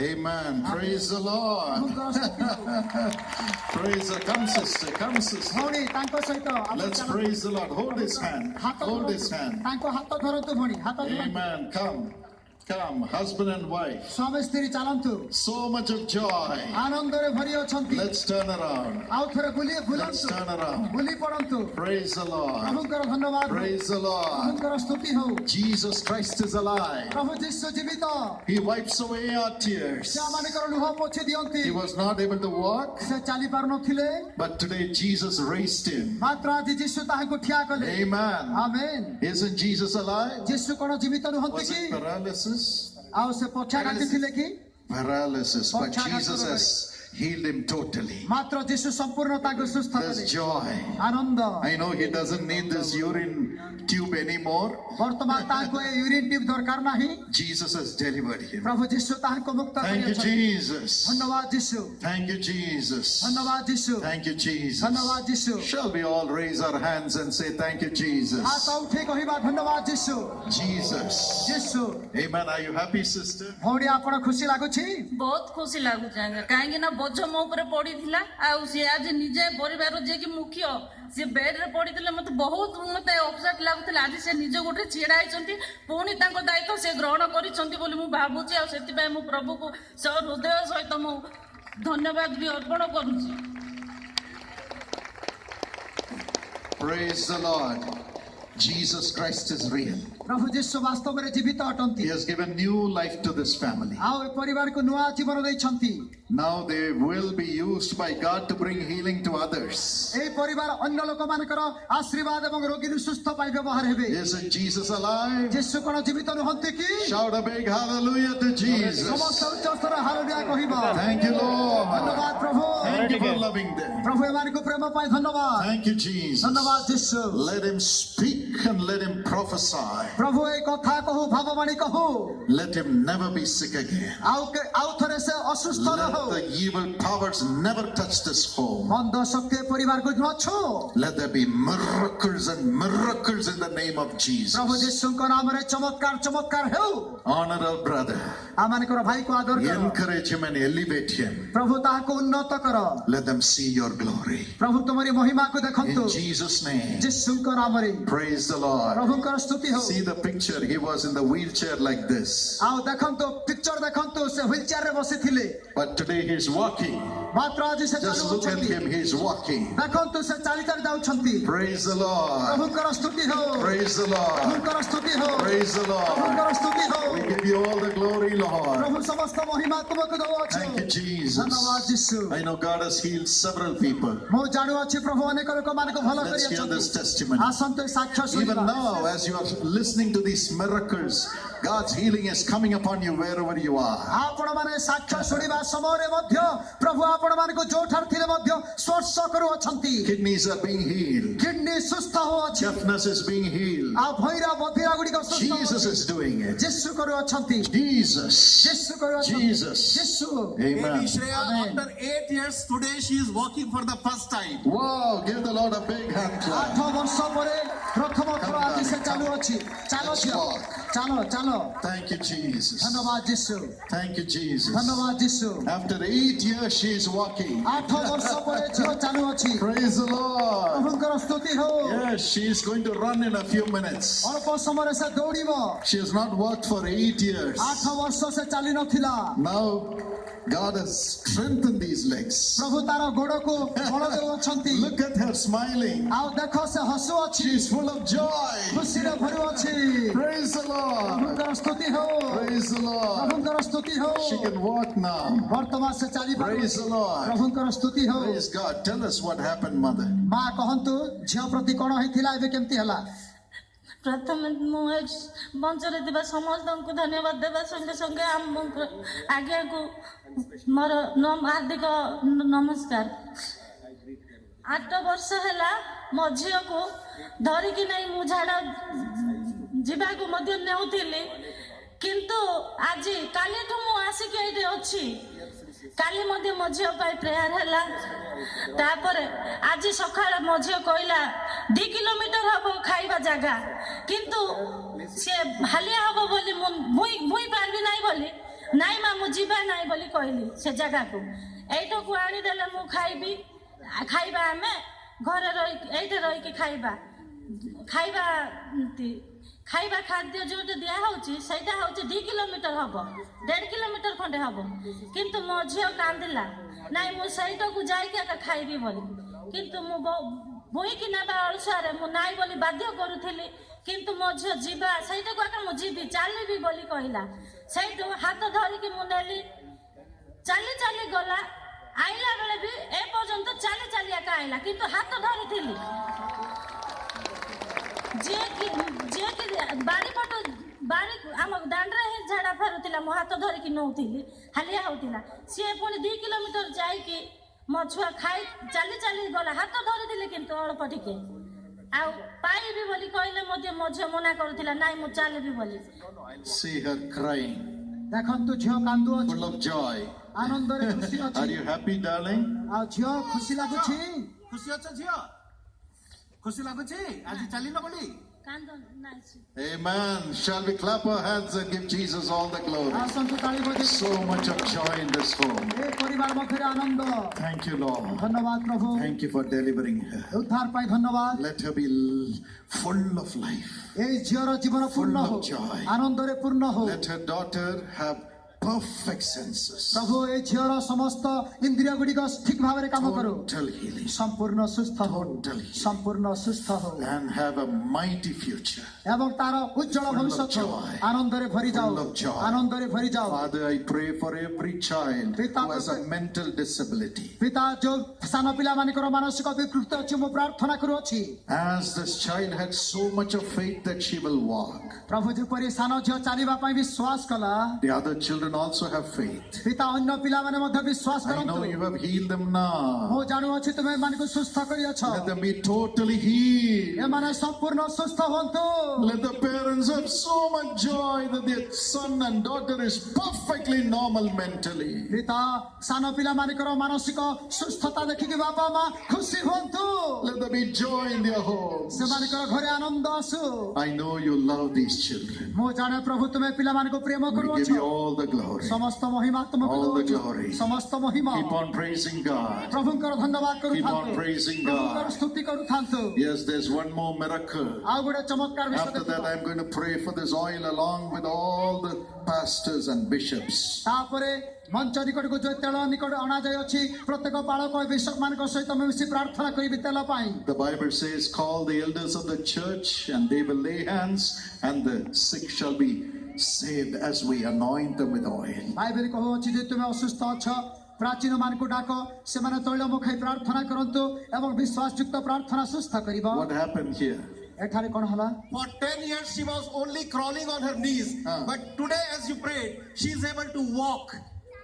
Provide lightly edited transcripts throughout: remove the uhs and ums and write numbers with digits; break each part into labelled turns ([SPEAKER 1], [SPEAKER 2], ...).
[SPEAKER 1] Amen. Praise the Lord. Praise the Come sister, come sister. Let's praise the Lord. Hold his hand. Hold his hand. Amen. Come. Come, husband and wife. So much of joy. Let's turn around. Let's turn around. Praise the Lord. Praise the Lord. Jesus Christ is alive. He wipes away our tears. He was not able to walk, but today Jesus raised him. Amen.
[SPEAKER 2] Amen.
[SPEAKER 1] Isn't Jesus alive? Was it paralysis? Paralysis, but Jesus has healed him totally. There's joy. I know he doesn't need this urine tube anymore. Jesus has delivered him. Thank you, Jesus. Thank you, Jesus. Thank you, Jesus. Shall we all raise our hands and say thank you, Jesus? Jesus. Amen. Are you happy, sister?
[SPEAKER 3] बहुत खुशी लगुचे कहीं बोझ मो ऊपर पड़ी थिला आ से आज निजे परिवार जे कि मुख्य से बेड रे पड़ी थिले मते बहुत मते अपसेट लागुतला आज से निजे गोटे छेड़ा आइचंती पुणी तांको दायित्व से ग्रहण करिसंती बोली मु भाबुची आ सेति पय मु प्रभु को सब हृदय सहित मु धन्यवाद भी अर्पण करूची.
[SPEAKER 1] Praise the Lord. Jesus Christ is real. He has given new life to this family. Now they will be used by God to bring healing to others. Isn't Jesus alive? Shout a big hallelujah to Jesus. Thank you, Lord. Thank you for loving them. Thank you, Jesus. Let him speak and let him prophesy. Let him never be sick again. Let the evil powers never touch this home. Let there be miracles and miracles in the name of Jesus. Honor our brother. Encourage him and elevate him. Let them see your glory. In Jesus' name. Praise the Lord. See the picture. He was in the wheelchair like this. But today he is walking. Just look at him. He is walking. Praise the Lord. Praise the Lord. Praise the Lord. We give you all the glory, Lord. Thank you, Jesus. I know God has healed several people. Let's hear this testimony. Even now, as you are listening to these miracles, God's healing is coming upon you wherever you are. Kidneys are being healed. Deafness is being healed. Jesus is doing it. Jesus. Jesus. Amen.
[SPEAKER 4] After 8 years, today she is walking for the first time.
[SPEAKER 1] Wow, give the Lord a big hand clap. Let's walk. Thank you, Jesus. Thank you, Jesus. After 8 years, she is walking. Praise the Lord. Yes, she is going to run in a few minutes. She has not walked for 8 years. Now, God has strengthened these legs. Look at her smiling. She is full of joy. Praise the Lord. Praise the Lord. She can walk now. Praise the Lord. Praise God. Tell us what happened, mother.
[SPEAKER 3] प्रथम मंचरे दिबा समस्त को धन्यवाद देवा संगे संगे आगे को मोर हार्दिक नमस्कार. 8 वर्ष हैला मो झियो को धरिकी नहीं मु झाड़ा जीवा को मध्य नेउथिली किंतु आज काली ठु मु आसिक एटे अछि काली मध्य मो झियो पाई प्रेयर हैला तापर आज सकाळ मो झियो कहला 2 किलोमीटर हबो खाइबा जगह किंतु से हालिया हबो बोली मुई पारबी नाही बोली ନାଇଁ ମା ମୁଁ ଯିବା ନାହିଁ ବୋଲି କହିଲି ସେ ଜାଗାକୁ। ଏଇଟାକୁ ଆଣିଦେଲେ ମୁଁ ଖାଇବି, ଖାଇବା ଆମେ ଘରେ ରହିକି ଏଇଠି ରହିକି ଖାଇବା ଖାଇବା ଖାଦ୍ୟ ଯୋଉଟା ଦିଆହଉଛି ସେଇଟା ହଉଛି 2 କିଲୋମିଟର ହବ, 1.5 କିଲୋମିଟର ଖଣ୍ଡେ ହବ। କିନ୍ତୁ ମୋ ଝିଅ କାନ୍ଦିଲା, ନାଇଁ ମୁଁ ସେଇଟାକୁ ଯାଇକି ଏକା ଖାଇବି ବୋଲି। କିନ୍ତୁ ମୁଁ ବୋହିକି ନେବା ଅଳସୁଆରେ ମୁଁ ନାଇଁ ବୋଲି ବାଧ୍ୟ କରୁଥିଲି। କିନ୍ତୁ ମୋ ଝିଅ ଯିବା ସେଇଟାକୁ ଏକା ମୁଁ ଯିବି ଚାଲିବି ବୋଲି କହିଲା। ସେଇଠୁ ହାତ ଧରିକି ମୁଁ ନେଲି, ଚାଲି ଚାଲି ଗଲା। ଆଇଲା ବେଳେ ବି ଏ ପର୍ଯ୍ୟନ୍ତ ଚାଲି ଚାଲି ଏକା ଆଇଲା, କିନ୍ତୁ ହାତ ଧରିଥିଲି। ଯିଏକି ବାରି ଆମ ଦାଣ୍ଡରେ ହିଁ ଝାଡ଼ା ଫେରୁଥିଲା, ମୋ ହାତ ଧରିକି ନଉଥିଲି, ହାଲିଆ ହଉଥିଲା। ସିଏ ପୁଣି 2 କିଲୋମିଟର ଯାଇକି ମୋ ଛୁଆ ଚାଲି ଚାଲି ଗଲା, ହାତ ଧରିଥିଲି କିନ୍ତୁ ଅଳ୍ପ ଟିକେ। ଆଉ ପାଇବି ବୋଲି କହିଲେ ମଧ୍ୟ ମୋ ଝିଅ ମନା କରୁଥିଲା, ନାଇଁ ମୁଁ ଚାଲିବି ବୋଲି।
[SPEAKER 1] See her crying,
[SPEAKER 3] ଦେଖନ୍ତୁ ଝିଅ କାନ୍ଦୁଅଛି,
[SPEAKER 1] full of joy.
[SPEAKER 3] ଆନନ୍ଦରେ ଖୁସି ଅଛି।
[SPEAKER 1] Are you happy, darling?
[SPEAKER 3] ଆଉ ଝିଅ ଖୁସି ଲାଗୁଛି?
[SPEAKER 4] खुशी अच्छा झियो खुशी लागुची आज चली न बोली
[SPEAKER 3] କାନ୍ଦ ନାହିଁ।
[SPEAKER 1] Amen. Shall we clap our hands and give Jesus all the glory?
[SPEAKER 3] ଆସନ୍ତୁ ତାଳି ବଜାଇ।
[SPEAKER 1] So much of joy in this home.
[SPEAKER 3] ଏ ପରିବାର ମଧ୍ୟରେ ଆନନ୍ଦ।
[SPEAKER 1] Thank you, Lord.
[SPEAKER 3] ଧନ୍ୟବାଦ ପ୍ରଭୁ।
[SPEAKER 1] Thank you for delivering her.
[SPEAKER 3] ଉଦ୍ଧାର ପାଇଁ ଧନ୍ୟବାଦ।
[SPEAKER 1] Let her be full of life.
[SPEAKER 3] এই ଝିଅର ଜୀବନ ପୂର୍ଣ୍ଣ
[SPEAKER 1] Full of
[SPEAKER 3] ହଉ,
[SPEAKER 1] joy.
[SPEAKER 3] ଆନନ୍ଦରେ ପୂର୍ଣ୍ଣ ହଉ।
[SPEAKER 1] Let her daughter have perfect senses.
[SPEAKER 3] ପ୍ରଭୁ এই ଝିଅର ସମସ୍ତ ଇନ୍ଦ୍ରିୟ ଗୁଡ଼ିକ ଠିକ ଭାବରେ କାମ କରୁ।
[SPEAKER 1] Total healing.
[SPEAKER 3] ସମ୍ପୂର୍ଣ୍ଣ ସୁସ୍ଥ ହଉ,
[SPEAKER 1] Total healing.
[SPEAKER 3] ସମ୍ପୂର୍ଣ୍ଣ ସୁସ୍ଥ ହଉ
[SPEAKER 1] And have a mighty future.
[SPEAKER 3] ଏବଂ ତାର ଉଜ୍ଜଳ
[SPEAKER 1] Full of
[SPEAKER 3] ଭବିଷ୍ୟତ
[SPEAKER 1] joy.
[SPEAKER 3] ଆନନ୍ଦରେ ଭରି ଯାଉ,
[SPEAKER 1] Full of joy.
[SPEAKER 3] ଆନନ୍ଦରେ ଭରି ଯାଉ।
[SPEAKER 1] Father, I pray for every child who has a mental disability.
[SPEAKER 3] ପିତା ଯୋଉ ସାନ ପିଲାମାନଙ୍କର ମାନସିକ ବିକୃତି ଅଛି ମୁଁ ପ୍ରାର୍ଥନା କରୁଅଛି।
[SPEAKER 1] As this child had so much of faith that she will walk.
[SPEAKER 3] ପ୍ରଭୁ ଯେପରି ସାନ ଝିଅ ଚାଲିବା ପାଇଁ ବିଶ୍ୱାସ କଲା,
[SPEAKER 1] The other children also have faith.
[SPEAKER 3] ପିତା ଅନ୍ୟ ପିଲାମାନେ ମଧ୍ୟ ବିଶ୍ୱାସ
[SPEAKER 1] I know
[SPEAKER 3] କରନ୍ତୁ।
[SPEAKER 1] you have healed them now.
[SPEAKER 3] ମୁଁ ଜାଣୁଅଛି ତୁମେ ଏମାନଙ୍କୁ ସୁସ୍ଥ କରିଅଛ।
[SPEAKER 1] Let them be totally healed.
[SPEAKER 3] ଏମାନେ ସମ୍ପୂର୍ଣ୍ଣ ସୁସ୍ଥ ହୁଅନ୍ତୁ।
[SPEAKER 1] Let the parents have so much joy that their son and daughter is perfectly normal mentally.
[SPEAKER 3] ପିତା ସାନ ପିଲାମାନଙ୍କର ମାନସିକ ସୁସ୍ଥତା ଦେଖିକି ବାପା ମା ଖୁସି ହୁଅନ୍ତୁ।
[SPEAKER 1] Let there be joy in their homes.
[SPEAKER 3] ସେମାନଙ୍କର ଘରେ ଆନନ୍ଦ ଆସୁ।
[SPEAKER 1] I know you love these children.
[SPEAKER 3] ମୁଁ ଜାଣେ ପ୍ରଭୁ ତୁମେ ପିଲାମାନଙ୍କୁ ପ୍ରେମ
[SPEAKER 1] We
[SPEAKER 3] କରୁଅଛ।
[SPEAKER 1] give you all the glory.
[SPEAKER 3] ସମସ୍ତ ମହିମା ତୁମକୁ
[SPEAKER 1] All the
[SPEAKER 3] ଦଉଛୁ।
[SPEAKER 1] glory.
[SPEAKER 3] ସମସ୍ତ ମହିମା
[SPEAKER 1] Keep on praising God.
[SPEAKER 3] ପ୍ରଭୁଙ୍କର ଧନ୍ୟବାଦ
[SPEAKER 1] Keep on
[SPEAKER 3] କରୁଥାନ୍ତୁ।
[SPEAKER 1] praising
[SPEAKER 3] ପ୍ରଭୁଙ୍କର
[SPEAKER 1] God.
[SPEAKER 3] ସ୍ତୁତି କରୁଥାନ୍ତୁ।
[SPEAKER 1] Yes, there's one more miracle.
[SPEAKER 3] ଆଉ ଗୋଟେ ଚମତ୍କାର ବିଷୟ
[SPEAKER 1] After that,
[SPEAKER 3] ଦେଖିବା।
[SPEAKER 1] I'm going to pray for this oil along with all the pastors and bishops.
[SPEAKER 3] ତାପରେ ମଞ୍ଚ ନିକଟକୁ ଯୋଉ ତେଳ ନିକଟ ଅଣାଯାଇଅଛି ପ୍ରତ୍ୟେକ ପାଳକ ବିଶପ ମାନଙ୍କ ସହିତ ମୁଁ ମିଶି ପ୍ରାର୍ଥନା କରିବି ତେଲ ପାଇଁ।
[SPEAKER 1] The Bible says, call the elders of the church and they will lay hands and the sick shall be saved as we anoint them with oil.
[SPEAKER 3] Bible କହୁଅଛି ଯେ ତୁମେ ଅସୁସ୍ଥ ଅଛ ପ୍ରାଚୀନ ମାନଙ୍କୁ ଡାକ ସେମାନେ ତୈଳ ମୁଖାଇ ପ୍ରାର୍ଥନା କରନ୍ତୁ ଏବଂ ବିଶ୍ୱାସଯୁକ୍ତ ପ୍ରାର୍ଥନା ସୁସ୍ଥ କରିବ।
[SPEAKER 1] What happened here?
[SPEAKER 3] ଏଠାରେ କଣ ହେଲା?
[SPEAKER 4] For 10 years she was only crawling on her knees, but today as you prayed, she is able to walk.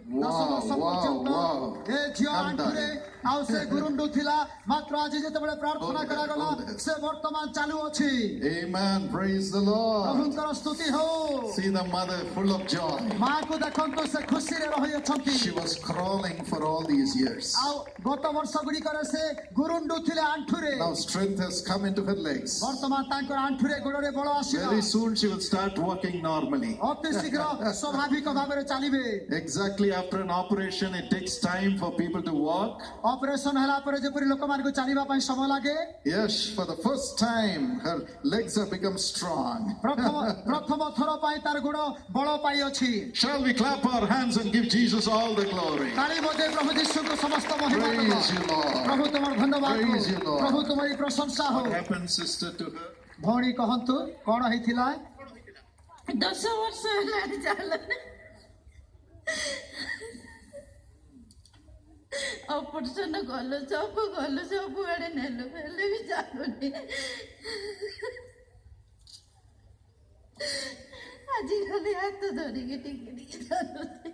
[SPEAKER 1] Wow, wow, wow.
[SPEAKER 3] ଏ ଝିଅ ଆଣ୍ଠୁରେ ଆଉ ସେ ଗୁରୁଣ୍ଡୁ ଥିଲା ମାତ୍ର ଆଜି ଯେତେବେଳେ ପ୍ରାର୍ଥନା କରାଗଲା ସେ ବର୍ତ୍ତମାନ ଚାଲୁଅଛି।
[SPEAKER 1] Amen. Praise the Lord.
[SPEAKER 3] ପ୍ରଭୁଙ୍କର ସ୍ତୁତି ହଉ।
[SPEAKER 1] See the mother full of joy.
[SPEAKER 3] ମାକୁ ଦେଖନ୍ତୁ ସେ ଖୁସିରେ ରହିଅଛନ୍ତି।
[SPEAKER 1] She was crawling for all these years.
[SPEAKER 3] ଆଉ ଗତ ବର୍ଷ ଗୁଡ଼ିକରେ ସେ ଗୁରୁଣ୍ଡୁ ଥିଲେ ଆଣ୍ଠୁରେ।
[SPEAKER 1] Now strength has come into her legs.
[SPEAKER 3] ବର୍ତ୍ତମାନ ତାଙ୍କର ଆଣ୍ଠୁରେ ଗୋଡ଼ରେ ବଳ ଆସିଲା।
[SPEAKER 1] Very soon she will start walking normally.
[SPEAKER 3] ଅତି ଶୀଘ୍ର ସ୍ୱାଭାବିକ ଭାବରେ ଚାଲିବେ।
[SPEAKER 1] Exactly after an operation, it takes time for people to walk.
[SPEAKER 3] Operation ହେଲା ପରେ ଯେପରି ଲୋକମାନଙ୍କୁ ଚାଲିବା ପାଇଁ ସମୟ ଲାଗେ।
[SPEAKER 1] Yes, for the first time, her legs have become strong.
[SPEAKER 3] ପ୍ରଥମ ଥର ପାଇଁ ତାର ଗୋଡ଼ ବଳ ପାଇଅଛି।
[SPEAKER 1] Shall we clap our hands and give Jesus all the glory?
[SPEAKER 3] ତାଳି ବଜାଇ ପ୍ରଭୁ ଯୀଶୁଙ୍କୁ ସମସ୍ତ ମହିମା ଦେବ।
[SPEAKER 1] Praise you, Lord.
[SPEAKER 3] ପ୍ରଭୁ ତୁମର ଧନ୍ୟବାଦ ହଉ।
[SPEAKER 1] Praise you, Lord.
[SPEAKER 3] ପ୍ରଭୁ ତୁମରି ପ୍ରଶଂସା ହଉ।
[SPEAKER 1] What happened, sister, to her?
[SPEAKER 3] ଭଉଣୀ କହନ୍ତୁ କଣ ହେଇଥିଲା?
[SPEAKER 2] 10 ବର୍ଷ ହେଲାଣି ଚାଲୁନି। ଅପରେସନ କଲୁ ସବୁଆଡେ ନେଲୁ ହେଲେ ବି ଚାଲୁନି। ଆଜି ଖାଲି ହାତ ଧରିକି ଟିକେ ଚାଲୁଛି।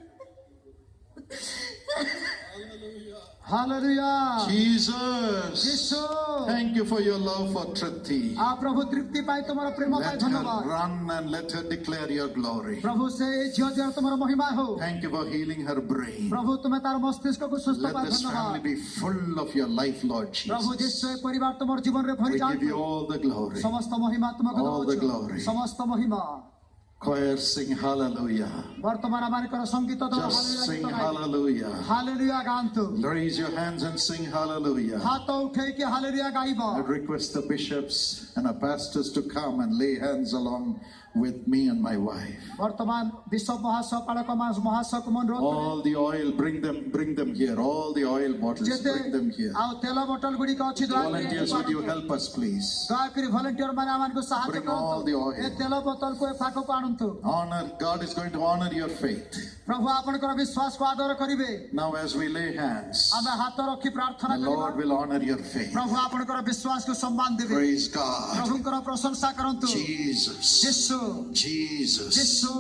[SPEAKER 3] Hallelujah.
[SPEAKER 1] Jesus.
[SPEAKER 3] ଯୀଶୁ
[SPEAKER 1] Thank you for your love for Tripti.
[SPEAKER 3] ଆ ପ୍ରଭୁ ତୃପ୍ତି ପାଇଁ ତୁମର ପ୍ରେମ ପାଇଁ
[SPEAKER 1] Let her
[SPEAKER 3] ଧନ୍ୟବାଦ।
[SPEAKER 1] run and let her declare your glory.
[SPEAKER 3] ପ୍ରଭୁ ସେ ଝିଅ ଦ୍ୱାରା ତୁମର ମହିମା ହଉ।
[SPEAKER 1] Thank you for healing her brain.
[SPEAKER 3] ପ୍ରଭୁ ତୁମେ ତାର ମସ୍ତିଷ୍କକୁ ସୁସ୍ଥ
[SPEAKER 1] Let
[SPEAKER 3] ପାଇଁ
[SPEAKER 1] this
[SPEAKER 3] ଧନ୍ୟବାଦ।
[SPEAKER 1] family be full of your life, Lord
[SPEAKER 3] ପ୍ରଭୁ
[SPEAKER 1] Jesus.
[SPEAKER 3] ଯୀଶୁ ଏ ପରିବାର ତୁମର ଜୀବନରେ ଭରି
[SPEAKER 1] We give
[SPEAKER 3] ଯାଆନ୍ତୁ।
[SPEAKER 1] you all the glory.
[SPEAKER 3] ସମସ୍ତ ମହିମା ତୁମକୁ
[SPEAKER 1] All the
[SPEAKER 3] ଦଉଛୁ।
[SPEAKER 1] glory.
[SPEAKER 3] ସମସ୍ତ ମହିମା
[SPEAKER 1] Choir, sing hallelujah.
[SPEAKER 5] ବର୍ତ୍ତମାନ ଆମମାନଙ୍କର ସଙ୍ଗୀତ ଦଳ
[SPEAKER 1] Just sing hallelujah.
[SPEAKER 5] Hallelujah ଗାଆନ୍ତୁ।
[SPEAKER 1] Raise your hands and sing hallelujah.
[SPEAKER 5] ହାତ ଉଠେଇକି hallelujah ଗାଇବ।
[SPEAKER 1] I request the bishops and our pastors to come and lay hands along with me and my wife.
[SPEAKER 5] ବର୍ତ୍ତମାନ bishop ମହାସପାଳକ ମହାସକ ଅନୁରୋଧ
[SPEAKER 1] All the oil, bring them here. All the oil bottles, bring them here.
[SPEAKER 5] ଆଉ ତେଲ ବୋତଲ ଗୁଡ଼ିକ ଅଛି
[SPEAKER 1] Volunteers, would you help us, please?
[SPEAKER 5] ଦୟାକରି volunteer ମାନେ ଆମମାନଙ୍କୁ ସାହାଯ୍ୟ
[SPEAKER 1] Bring all the oil.
[SPEAKER 5] କରନ୍ତୁ। ଏ ତେଲ ବୋତଲକୁ ଏ ପାଖକୁ ଆଣନ୍ତୁ।
[SPEAKER 1] Honor, God is going to honor your faith.
[SPEAKER 5] ପ୍ରଭୁ ଆପଣଙ୍କର ବିଶ୍ୱାସକୁ ଆଦର କରିବେ।
[SPEAKER 1] Now as we lay hands,
[SPEAKER 5] ଆମେ ହାତ ରଖି ପ୍ରାର୍ଥନା
[SPEAKER 1] the Lord
[SPEAKER 5] କରିବା।
[SPEAKER 1] will honor your faith.
[SPEAKER 5] ପ୍ରଭୁ ଆପଣଙ୍କର ବିଶ୍ୱାସକୁ ସମ୍ମାନ ଦେବେ।
[SPEAKER 1] Praise God.
[SPEAKER 5] ପ୍ରଭୁଙ୍କର ପ୍ରଶଂସା କରନ୍ତୁ।
[SPEAKER 1] Jesus.
[SPEAKER 5] ଯୀଶୁ
[SPEAKER 1] Jesus.
[SPEAKER 5] ଯୀଶୁ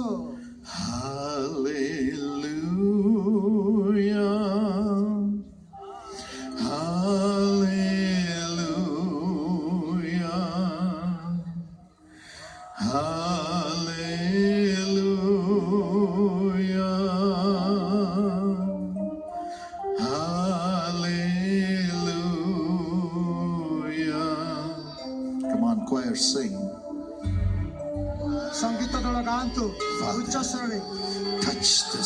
[SPEAKER 1] Hallelujah. Hallelujah. Hallelujah. Hallelujah. Come on, choir, sing.
[SPEAKER 5] ସଙ୍ଗୀତ ଦଳ ଗାଆନ୍ତୁ ଉଚ୍ଚ ସ୍ୱରରେ।
[SPEAKER 1] Touch this.